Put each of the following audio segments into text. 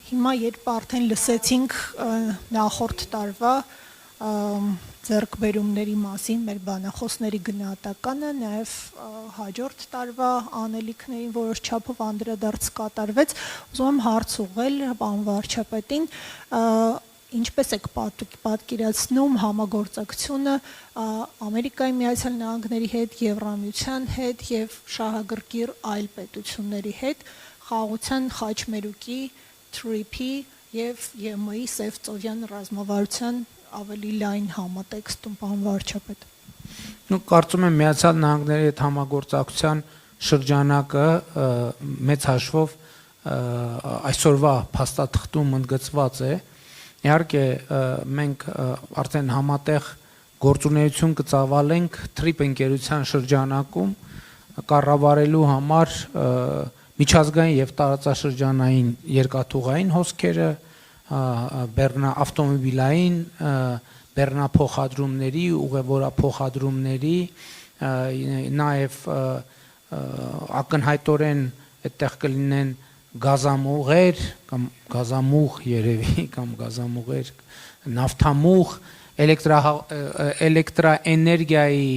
Հիմա երբ արդեն լսեցինք նախորդ տարվա ձեռքբերումների մասին մեր բանախոսների գնահատականը, նաև հաջորդ տարվա անելիքներին որոշ չափով անդրադարձ կատարվեց, ուզում եմ հարց ուղղել պարոն վարչապետին, ինչպես եք պատկերացնում համագործակցությունը Ամերիկայի Միացյալ Նահանգների հետ, Եվրամիության հետ եւ շահագրգիռ այլ պետությունների հետ խաղաղության խաչմերուկի TRIP-ի եւ ԵՄ-ի Սևծովյան ռազմավարության ավելի լայն համատեքստում, պարոն վարչապետ։ Կարծում եմ Միացյալ Նահանգների հետ համագործակցության շրջանակը մեծ հաշվով այսօրվա փաստաթղթում ընդգծված է։ Իհարկե մենք արդեն համատեղ գործունեություն կծավալենք TRIP ընկերության շրջանակում կառավարելու համար միջազգային եւ տարածաշրջանային երկաթուղային հոսքերը, ավտոմոբիլային, բեռնափոխադրումների, ուղևորափոխադրումների, նաեւ ակնհայտորեն այդտեղ կլինեն գազամուղեր կամ գազամուղ երևի կամ գազամուղեր, նավթամուղ, էլեկտրաէներգիայի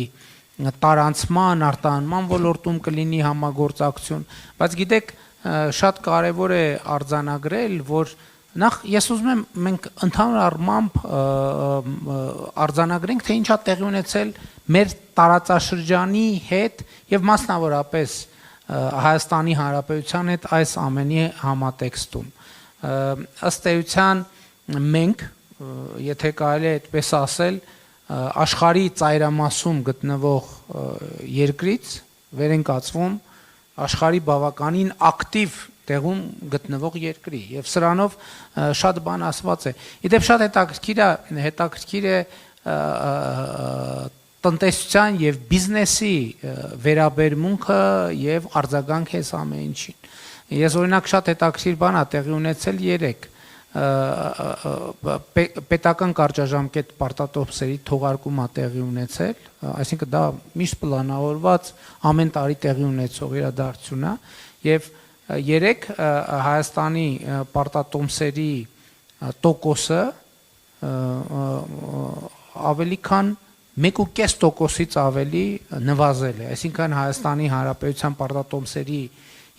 տարանցման, արտահանման ոլորտում կլինի համագործակցություն, բայց գիտեք, շատ կարևոր է արձանագրել, որ նախ ես ուզում եմ մենք ընդհանուր առմամբ արձանագրենք, թե ինչ է տեղի ունեցել մեր տարածաշրջանի հետ եւ մասնավորապես Հայաստանի Հանրապետության հետ այս ամենի համատեքստում։ Ըստ էության մենք, եթե կարելի է այդպես ասել, աշխարհի ծայրամասում գտնվող երկրից վեր ենք կացվում աշխարհի բավականին ակտիվ տեղում գտնվող երկրի եւ սրանով շատ բան ասված է։ Իդեպ շատ հետաքրքիր է տնտեսության եւ բիզնեսի վերաբերմունքը եւ արձագանքը այս ամեն ինչին։ Ես օրինակ շատ հետաքրքիր բան ա տեղի ունեցել երեք պետական կարճաժամկետ պարտատոպսերի թողարկում ա տեղի ունեցել, այսինքն դա միշտ պլանավորված ամեն տարի տեղի ունեցող իրադարձություն է եւ երեք Հայաստանի պարտատոմսերի տոկոսը ավելի քան 1.5%-ից ավելի նվազել է, այսինքն Հայաստանի Հանրապետության պարտատոմսերի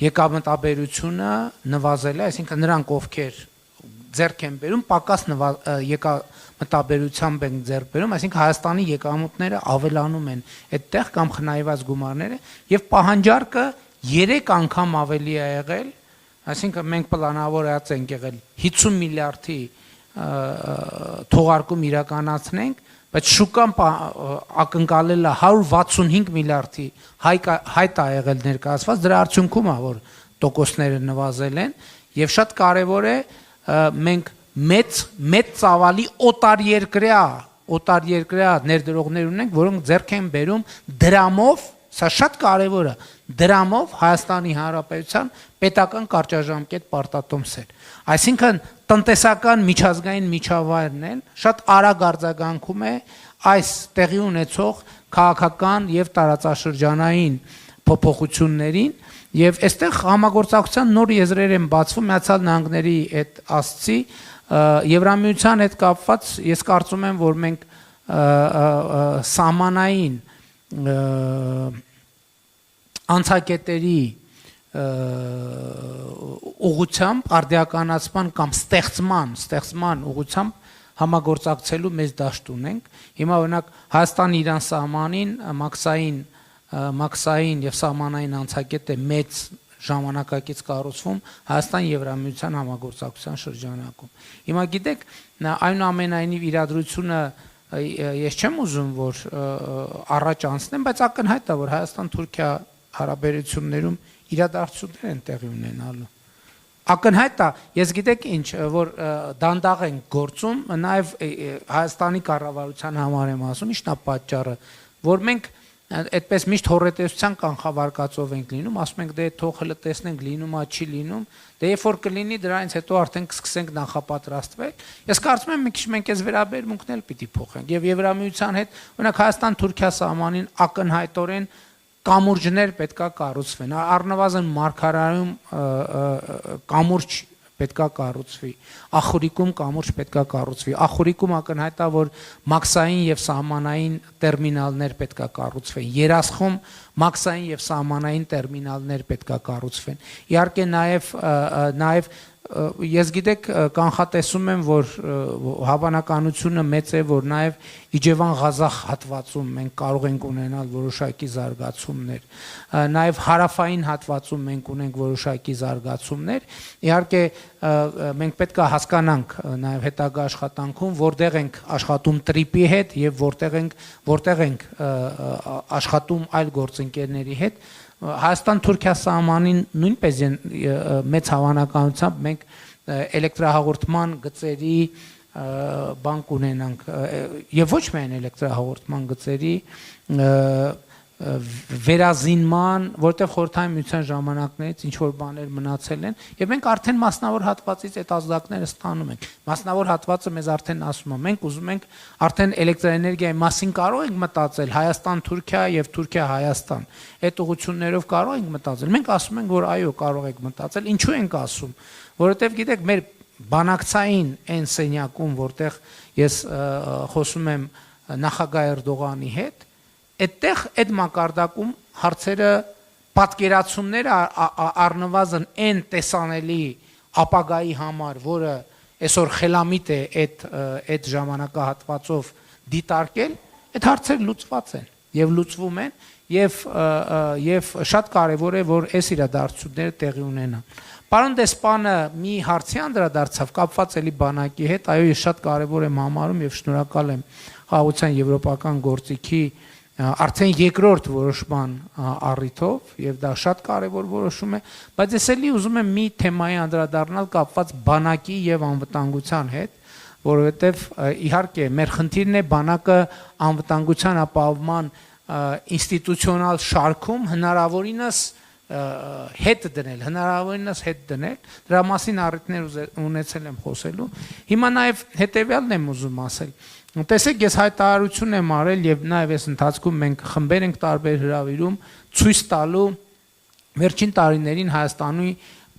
եկամտաբերությունը նվազել է, այսինքն նրանք ովքեր ձեռք են բերում, պակաս եկամտաբերությամբ են ձեռք բերում, այսինքն Հայաստանի եկամուտները ավելանում են այդտեղ կամ խնայված գումարները եւ պահանջարկը 3 անգամ ավելի է եղել, այսինքն մենք պլանավորած ենք եղել 50 միլիարդի թողարկում իրականացնենք, բայց շուկան ակնկալել է 165 միլիարդի հայտ ա եղել ներկայացված, դրա արդյունքում է որ տոկոսները նվազել են եւ շատ կարեւոր է մենք մեծ ծավալի օտարերկրյա ներդրողներ ունենք, որոնք ձեռք են բերում դրամով, սա շատ կարևոր է, դրամով Հայաստանի Հանրապետության պետական կարճաժամկետ պարտատոմսեր։ Այսինքն տնտեսական միջազգային միջավայրն էլ շատ արագ արձագանքում է այս տեղի ունեցող քաղաքական եւ տարածաշրջանային փոփոխություններին եւ այստեղ համագործակցության նոր եզրեր են բացվում Միացյալ Նահանգների հետ ասցի Եվրամիության հետ կապված ես կարծում եմ որ մենք սահմանային անցակետերի ուղղությամբ արդիականացման կամ ստեղծման ուղղությամբ համագործակցելու մեծ դաշտ ունենք։ Հիմա օրինակ Հայաստան-Իրան սահմանին մաքսային եւ սահմանային անցակետ է մեծ ժամանակակից կառուցվում Հայաստան-Եվրամիության համագործակցության շրջանակում։ Հիմա գիտեք, այնուամենայնիվ իրադրությունը ես չեմ ուզում որ առաջ անցնեմ, բայց ակնհայտ է որ Հայաստան-Թուրքիա հարաբերություններում իրադարձություններ են տեղի ունենալու։ Ակնհայտ է, ես գիտեք ինչ, որ դանդաղ են գործում, նաև Հայաստանի կառավարության համար եմ ասում, ի՞նչն է պատճառը, որ մենք այդպես միշտ հոռետեսության կանխավարկածով ենք լինում, ասում ենք դե թող հələ տեսնենք լինում է, չի լինում, դե երբ որ կլինի դրանից հետո արդեն կսկսենք նախապատրաստվել։ Ես կարծում եմ մի քիչ մենք այս վերաբերմունքն էլ պիտի փոխենք եւ Եվրամիության հետ, օրինակ Հայաստան-Թուրքիա սահմանին ակնհայտորեն կամուրջներ պետքա կառուցվեն, առնվազն մարգարայում կամուրջ պետքա կառուցվի, Ախուրիկում կամուրջ պետքա կառուցվի, Ախուրիկում ակնհայտ է, որ մաքսային եւ սահմանային տերմինալներ պետքա կառուցվեն, Երասխում մաքսային եւ սահմանային տերմինալներ պետքա կառուցվեն։ Իհարկե նաեւ ես գիտեք կանխատեսում եմ, որ հավանականությունը մեծ է, որ նաև Իջևան Ղազախ հատվածում մենք կարող ենք ունենալ որոշակի զարգացումներ, նաև հարավային հատվածում մենք ունենք որոշակի զարգացումներ։ Իհարկե մենք պետք է հասկանանք նաև հետագա աշխատանքում, որտեղ ենք աշխատում տրիպի հետ եւ որտեղ ենք աշխատում այլ գործընկերների հետ։ Հայաստան-Թուրքիա սահմանին նույնպես մեծ հավանականությամբ մենք էլեկտրահաղորդման գծերի բան կունենանք եւ ոչ միայն էլեկտրահաղորդման գծերի վերազինման, որտեղ խորհրդային միության ժամանակներից ինչ որ բաներ մնացել են եւ մենք արդեն մասնավոր հատվածից այդ ազդակները ստանում ենք։ Մասնավոր հատվածը մեզ արդեն ասում է, մենք ուզում ենք արդեն էլեկտրաէներգիայի մասին կարող ենք մտածել Հայաստան-Թուրքիա եւ Թուրքիա-Հայաստան։ Այդ ուղղություններով կարող ենք մտածել։ Մենք ասում ենք, որ այո, կարող եք մտածել։ Ինչու ենք ասում, որովհետեւ գիտեք, մեր բանակցային այն սենյակում, որտեղ ես խոսում եմ նախագահ Էրդողանի հետ, այդտեղ այդ մակարդակում հարցերը պատկերացումները առնվազն այն տեսանելի ապագայի համար, որը այսօր խելամիտ է այդ ժամանակահատվածով դիտարկել, այդ հարցերը լուծված են եւ լուծվում են եւ շատ կարեւոր է, որ այս իրադարձությունները տեղի ունենան։ Պարոն դեսպանը մի հարցի անդրադարձավ կապված էլի բանակի հետ, այո, ես շատ կարեւոր եմ համարում եւ շնորհակալ եմ Խաղաղության եվրոպական գործիքի արդեն երկրորդ որոշման առիթով եւ դա շատ կարեւոր որոշում է, բայց ես էլի ուզում եմ մի թեմայի անդրադառնալ կապված բանակի եւ անվտանգության հետ, որովհետեւ իհարկե մեր խնդիրն է բանակը անվտանգության ապահովման ինստիտուցիոնալ շարքում հնարավորինս հետ դնել, դրա մասին առիթներ ունեցել եմ խոսելու։ Հիմա նաեւ հետեւյալն եմ ուզում ասել։ Տեսեք, ես հայտարարություն եմ արել եւ նաեւ այս ընթացքում մենք խմբեր ենք տարբեր հրավիրում ցույց տալու վերջին տարիներին Հայաստանի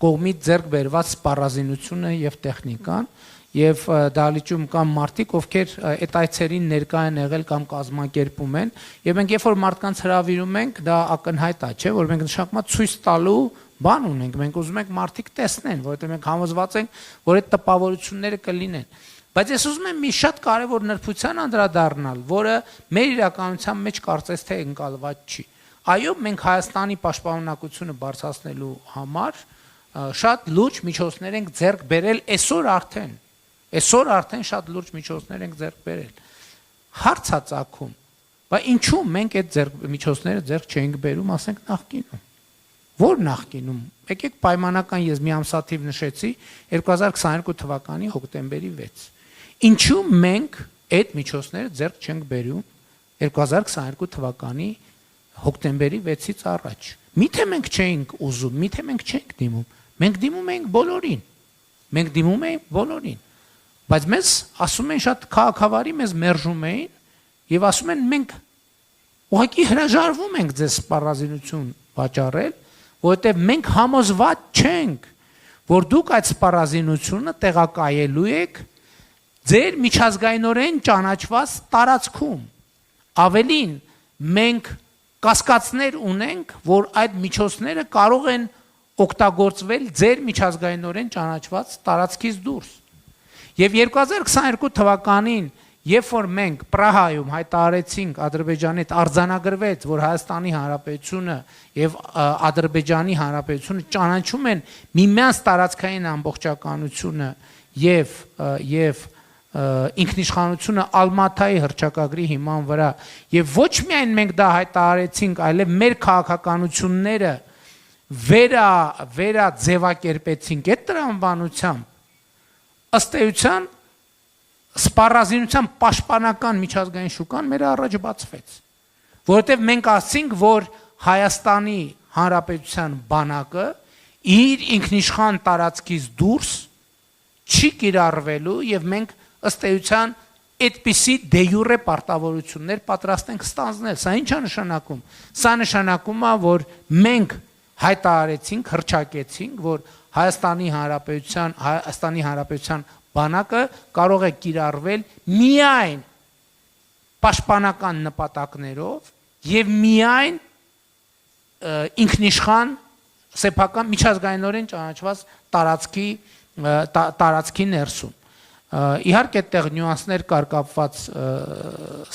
կողմից ձեռք բերված սպառազինությունը եւ տեխնիկան եւ դահլիճում կամ մարդիկ, ովքեր այդ այցերին ներկա են եղել կամ կազմակերպում են, եւ մենք երբ որ մարդկանց հրավիրում ենք, դա ակնհայտ է, չէ, որ մենք նշանակմա ցույց տալու բան ունենք, մենք ուզում ենք մարդիկ տեսնեն, որովհետեւ մենք համոզված ենք, որ այդ տպավորությունները կլինեն։ Բայց ես ուզում եմ մի շատ կարևոր նրբության անդրադառնալ, որը մեր իրականության մեջ կարծես թե ընկալված չի։ Այո, մենք Հայաստանի պաշտպանունակությունը բարձրացնելու համար շատ լուրջ միջոցներ ենք ձեռք բերել այսօր արդեն շատ լուրջ միջոցներ ենք ձեռք բերել։ Հարց է ծագում, բայց ինչու մենք այդ միջոցները ձեռք չենք բերում, ասենք նախկինում։ Որ նախկինում, եկեք պայմանական ես մի ամսաթիվ նշեցի 2022 թվականի հոկտեմբերի 6։ Ինչու մենք այդ միջոցները ձեռք չենք բերում 2022 թվականի հոկտեմբերի 6-ից առաջ։ Միթե մենք չէինք ուզում, միթե մենք չէինք դիմում։ Մենք դիմում էինք բոլորին։ Բայց մեզ ասում են շատ քաղաքավարի մեզ մերժում էին եւ ասում են մենք ուղղակի հրաժարվում ենք ձեզ սպառազինություն վաճառել, որովհետեւ մենք համոզված չենք, որ դուք այդ սպառազինությունը տեղակայելու եք ձեր միջազգայինորեն ճանաչված տարածքում։ Ավելին, մենք կասկածներ ունենք, որ այդ միջոցները կարող են օգտագործվել ձեր միջազգայինորեն ճանաչված տարածքից դուրս։ Եվ 2022 թվականին, երբ որ մենք Պրահայում հայտարարեցինք Ադրբեջանի հետ արձանագրվեց, որ Հայաստանի Հանրապետությունը եւ Ադրբեջանի Հանրապետությունը ճանաչում են միմյանց տարածքային ամբողջականությունը եւ ինքնիշխանությունը Ալմաթայի հռչակագրի հիման վրա եւ ոչ միայն մենք դա հայտարարեցինք, այլև մեր քաղաքականությունները վերաձևակերպեցինք այդ տրամաբանությամբ, ըստ էության սպառազինության պաշտպանական միջազգային շուկան մեր առաջ բացվեց, որովհետև մենք ասացինք, որ Հայաստանի Հանրապետության բանակը իր ինքնիշխան տարածքից դուրս չի կիրառվելու եւ մենք ըստ էության այդպիսի դե յուրե պարտավորություններ պատրաստ ենք ստանձնել։ Սա ի՞նչ է նշանակում։ Սա նշանակում է, որ մենք հայտարարեցինք, հռչակեցինք, որ Հայաստանի Հանրապետության բանակը կարող է կիրառվել միայն պաշտպանական նպատակներով եւ միայն ինքնիշխան սեփական միջազգայինորեն ճանաչված տարածքի ներսում։ Իհարկե այդտեղ նյուանսներ կար կապված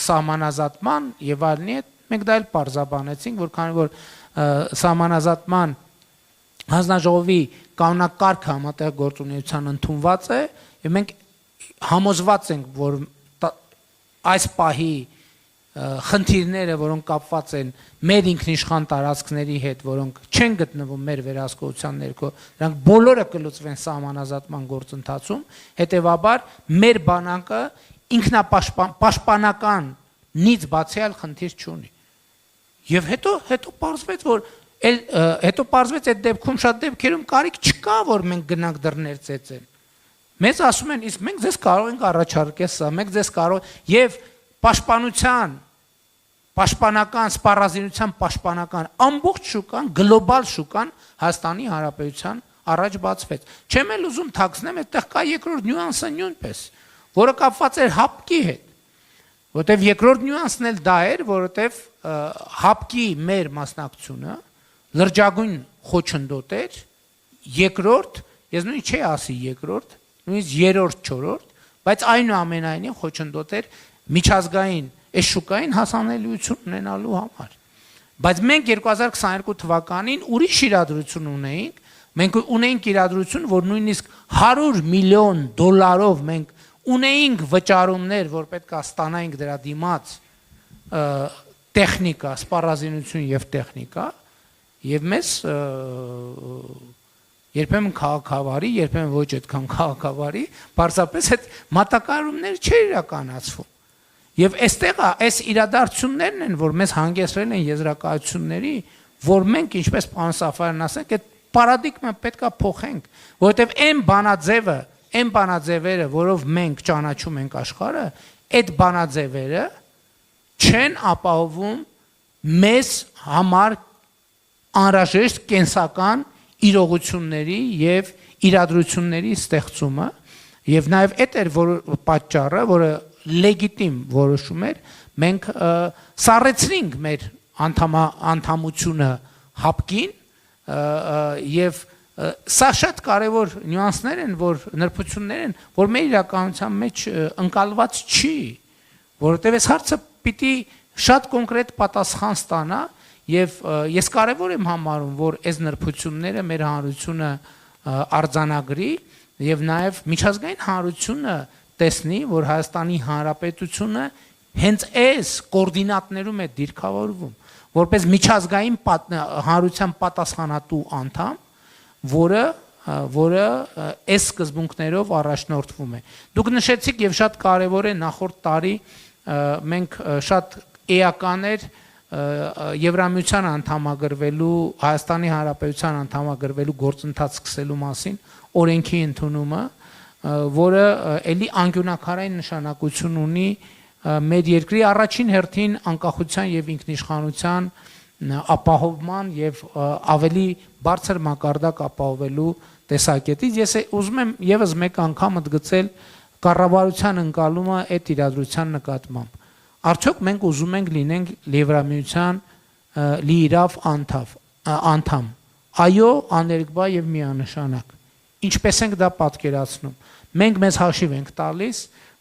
սահմանազատման եւ այլնի հետ, մենք դա էլ պարզաբանեցինք, որ քանի որ սահմանազատման հանձնաժողովի կանոնակարգը համատեղ գործունեության ընդունված է, եւ մենք համոզված ենք, որ այս պահի խնդիրները, որոնք կապված են մեր ինքնիշխան տարածքների հետ, որոնք չեն գտնվում մեր վերահսկողության ներքո, դրանք բոլորը կլուծվեն սահմանազատման գործընթացում, հետեւաբար մեր բանակը ինքնապաշտպանականից բացի այլ խնդիր չունի։ Եվ հետո պարզվեց, որ այդ դեպքում շատ դեպքերում կարիք չկա, որ մենք գնանք դռներ ծեծեն։ Մեզ ասում են, իսկ մենք ձեզ կարող ենք առաջարկել սա, մենք ձեզ կարող եւ պաշտպանական, սպառազինության պաշտպանական ամբողջ շուկան, գլոբալ շուկան Հայաստանի Հանրապետության առաջ բացվեց։ Չեմ էլ ուզում թաքցնեմ, այդտեղ կա երկրորդ նյուանսը նույնպես, որը կապված էր հապկի հետ, որտեվ երկրորդ նյուանսն էլ դա էր, որովհետև հապկի մեր մասնակցությունը լրջագույն խոչընդոտ էր, երկրորդ, ես նույն չի ասի երկրորդ, նույնիսկ երրորդ, չորրորդ, բայց այնուամենայնիվ խոչընդոտ էր միջազգային այս շուկային հասանելիություն ունենալու համար։ Բայց մենք 2022 թվականին ուրիշ իրադրություն ունեինք, մենք ունեինք իրադրություն, որ նույնիսկ $100 միլիոն մենք ունեինք վճարումներ, որ պետք է ստանայինք դրա դիմաց տեխնիկա, սպառազինություն եւ տեխնիկա, եւ մեզ երբեմն քաղաքավարի, երբեմն ոչ այդքան քաղաքավարի, պարզապես այդ մատակարարումներ չէր իրականացվում։ Եվ այստեղ այս իրադարձություններն են, որ մեզ հանգեցրել են եզրակացությունների, որ մենք ինչպես պարոն Սաֆարյանն ասենք, այդ պարադիգմա պետք է փոխենք, որովհետև այն բանաձևերը, որով մենք ճանաչում ենք աշխարհը, այդ բանաձևերը չեն ապահովում մեզ համար անհրաժեշտ կենսական իրողությունների եւ իրադրությունների ստեղծումը եւ նաեւ այդ էր պատճառը, որը լեգիտիմ որոշում էր, մենք սառեցրինք մեր անդամությունը հապկին եւ սա շատ կարեւոր նյուանսներ են, որ նրբություններ են, որ մեր իրականության մեջ ընկալված չի, որովհետեւ այս հարցը պիտի շատ կոնկրետ պատասխան ստանա եւ ես կարեւոր եմ համարում, որ այս նրբությունները մեր հանրությունը արձանագրի եւ նաեւ միջազգային հանրությունը տեսնի, որ Հայաստանի Հանրապետությունը հենց այս կոորդինատներում է դիրքավորվում, որպես միջազգային հանրության պատասխանատու անդամ, որը այս սկզբունքներով առաջնորդվում է։ Դուք նշեցիք եւ շատ կարեւոր է նախորդ տարի մենք շատ էական էր Եվրամիության անդամագրվելու, Հայաստանի Հանրապետության անդամագրվելու գործընթաց սկսելու մասին օրենքի ընդունումը, որը էլի անկյունակարային նշանակություն ունի մեր երկրի առաջին հերթին անկախության եւ ինքնիշխանության ապահովման եւ ավելի բարձր մակարդակ ապահովելու տեսակետից ես ուզում եմ եւս մեկ անգամ ընդգծել կառավարության ընկալումը այդ իրադրության նկատմամբ։ Արդյոք մենք ուզում ենք լինենք Եվրամիության լիիրավ անդամ։ Այո, աներկբա եւ միանշանակ։ Ինչպես ենք դա պատկերացնում։ Մենք մեզ հաշիվ ենք տալիս,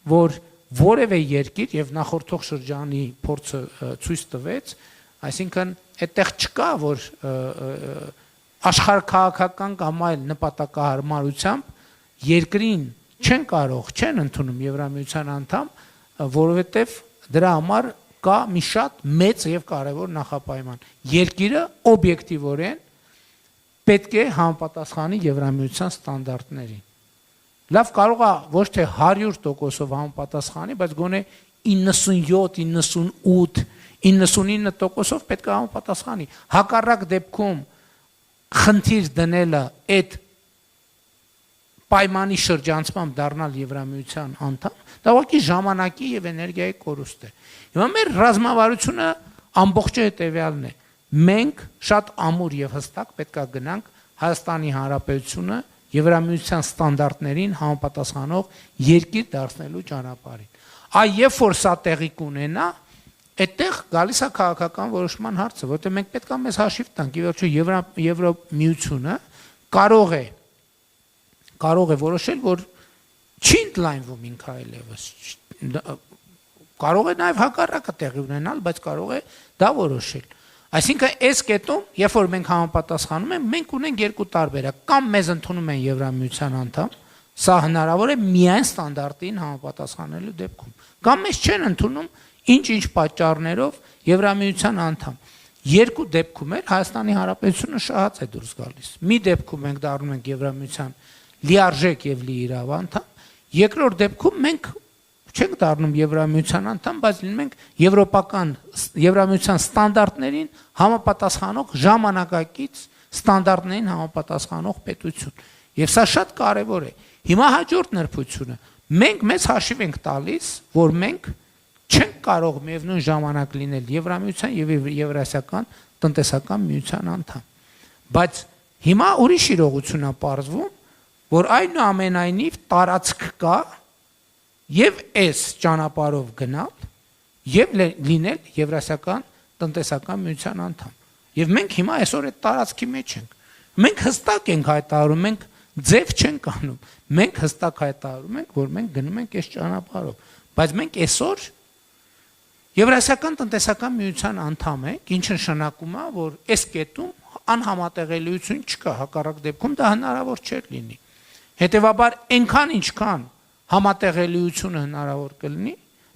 որ որևէ երկիր եւ նախորդող շրջանի փորձը ցույց տվեց, այսինքն այդտեղ չկա, որ աշխարհքաղաքական կամ այլ նպատակահարմարությամբ երկրին չեն ընդունում Եվրամիության անդամ, որովհետեւ դրա համար կա մի շատ մեծ եւ կարեւոր նախապայման։ Երկիրը օբյեկտիվորեն պետք է համապատասխանի Եվրամիության ստանդարտներին։ Լավ կարող է ոչ թե 100%-ով համապատասխանի, բայց գոնե 97, 98, 99%-ով պետք է համապատասխանի։ Հակառակ դեպքում խնդիր դնելը այդ պայմանի շրջանցմամբ դառնալ Եվրամիության անդամ, դա ուղղակի ժամանակի եւ էներգիայի կորուստ է։ Հիմա մեր ռազմավարությունը ամբողջը հետեւյալն է։ մենք շատ ամուր եւ հստակ պետք է գնանք Հայաստանի Հանրապետությունը Եվրամիության ստանդարտներին համապատասխանող երկիր դարձնելու ճանապարհին։ Այ երբ որ սա տեղի կունենա, այդտեղ գալիս է քաղաքական որոշման հարցը, որտեղ մենք պետք է մեզ հաշիվ տանք, ի վերջո Եվրամիությունը կարող է որոշել, որ չի ընդլայնվում ինքը այլևս։ Կարող է նաև հակառակը տեղի ունենալ, բայց կարող է դա որոշել։ Այսինքն այս կետում, երբ որ մենք համապատասխանում ենք, մենք ունենք երկու տարբերակ, կամ մեզ ընդունում են Եվրամիության անդամ, սա հնարավոր է միայն ստանդարտին համապատասխանելու դեպքում, կամ մեզ չեն ընդունում ինչ-ինչ պատճառներով Եվրամիության անդամ։ Երկու դեպքում էլ Հայաստանի Հանրապետությունը շահած է դուրս գալիս։ Մի դեպքում մենք դառնում ենք Եվրամիության լիարժեք եւ լիիրավ անդամ, երկրորդ դեպքում մենք չենք դառնում Եվրամիության անդամ, բայց լինում ենք Եվրամիության ստանդարտներին համապատասխանող ժամանակակից ստանդարտներին համապատասխանող պետություն։ Եվ սա շատ կարևոր է։ Հիմա հաջորդ նրբությունը, մենք մեզ հաշիվ ենք տալիս, որ մենք չենք կարող միևնույն ժամանակ լինել Եվրամիության եւ Եվրասիական տնտեսական միության անդամ։ Բայց հիմա ուրիշ իրողություն է պարզվում, որ այնուամենայնիվ տարածք կա եւ այս ճանապարհով գնալ եւ լինել Եվրասիական տնտեսական միության անդամ։ Եվ մենք հիմա այսօր այդ տարածքի մեջ ենք։ Մենք հստակ ենք հայտարարում, մենք ձև չենք անում։ Մենք հստակ հայտարարում ենք, որ մենք գնում ենք այս ճանապարհով։ Բայց մենք այսօր Եվրասիական տնտեսական միության անդամ ենք, ինչը նշանակում է, որ այս կետում անհամատեղելիություն չկա, հակառակ դեպքում դա հնարավոր չէր լինի։ Հետևաբար այնքան ինչքան համատեղելիությունը հնարավոր կլինի,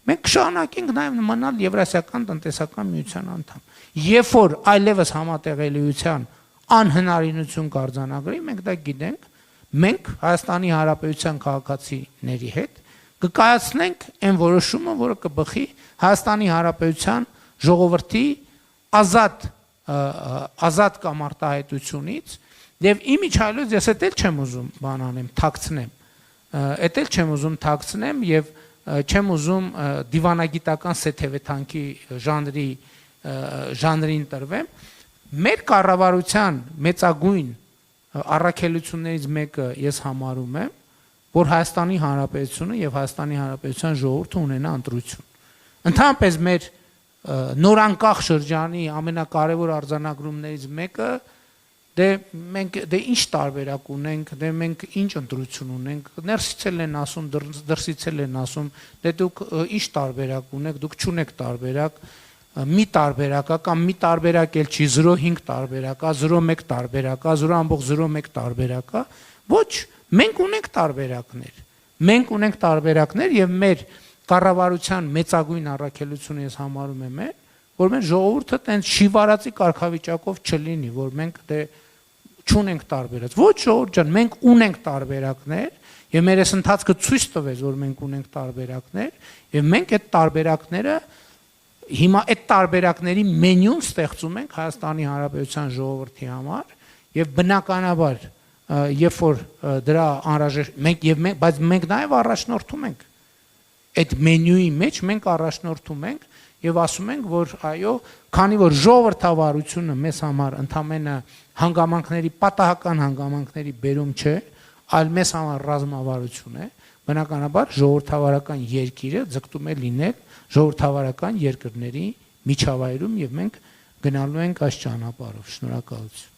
մենք կշարունակենք նաև մնալ Եվրասիական տնտեսական միության անդամ։ Երբ որ այլևս համատեղելիության անհնարինություն կարձանագրի, մենք դա գիտենք, մենք Հայաստանի Հանրապետության քաղաքացիների հետ կկայացնենք այն որոշումը, որը կբխի Հայաստանի Հանրապետության ժողովրդի ազատ կամ արտահայտությունից, եւ իմիջիայլոց ես էդ էլ չեմ ուզում բան անեմ, թաքցնեմ։ Էդ էլ չեմ ուզում թաքցնեմ եւ չեմ ուզում դիվանագիտական սեթևեթանքի ժանրին տրվեմ։ Մեր կառավարության մեծագույն առաքելություններից մեկը ես համարում եմ, որ Հայաստանի Հանրապետությունը եւ Հայաստանի Հանրապետության ժողովուրդը ունենա ընտրություն։ Ընդհանրապես մեր նորանկախ շրջանի ամենակարևոր արձանագրումներից մեկը մենք ինչ տարբերակ ունենք, մենք ինչ ընտրություն ունենք, ներսից են ասում, դրսից են ասում, դուք ինչ տարբերակ ունեք, դուք չունեք տարբերակ, մի տարբերակ, կամ մի տարբերակ էլ չի, 0.5 տարբերակ, 0.1 տարբերակ, 0.01 տարբերակ, ոչ, մենք ունենք տարբերակներ։ Մենք ունենք տարբերակներ եւ մեր կառավարության մեծագույն առաքելությունը ես համարում եմ, որ մեր ժողովուրդը տենց շիվարածի կարգավիճակով չլինի, որ մենք չունենք տարբերակ։ Ոչ ժողովուրդ ջան, մենք ունենք տարբերակներ եւ մեր այս ընթացքը ցույց տվեց, որ մենք ունենք տարբերակներ եւ մենք այդ տարբերակները հիմա այդ տարբերակների մենյուն ստեղծում ենք Հայաստանի Հանրապետության ժողովրդի համար եւ բնականաբար երբ որ դրա անհրաժեշտ բայց մենք նաեւ առաջնորդում ենք այդ մենյուի մեջ մենք առաջնորդում ենք եւ ասում ենք, որ այո, քանի որ ժողովրդավարությունը մեզ համար ընդամենը հանգամանքների պատահական հանգամանքների բերում չէ, այլ մեզ համար ռազմավարություն է, բնականաբար ժողովրդավարական երկիրը ձգտում է լինել ժողովրդավարական երկրների միջավայրում եւ մենք գնալու ենք այս ճանապարհով։ Շնորհակալություն։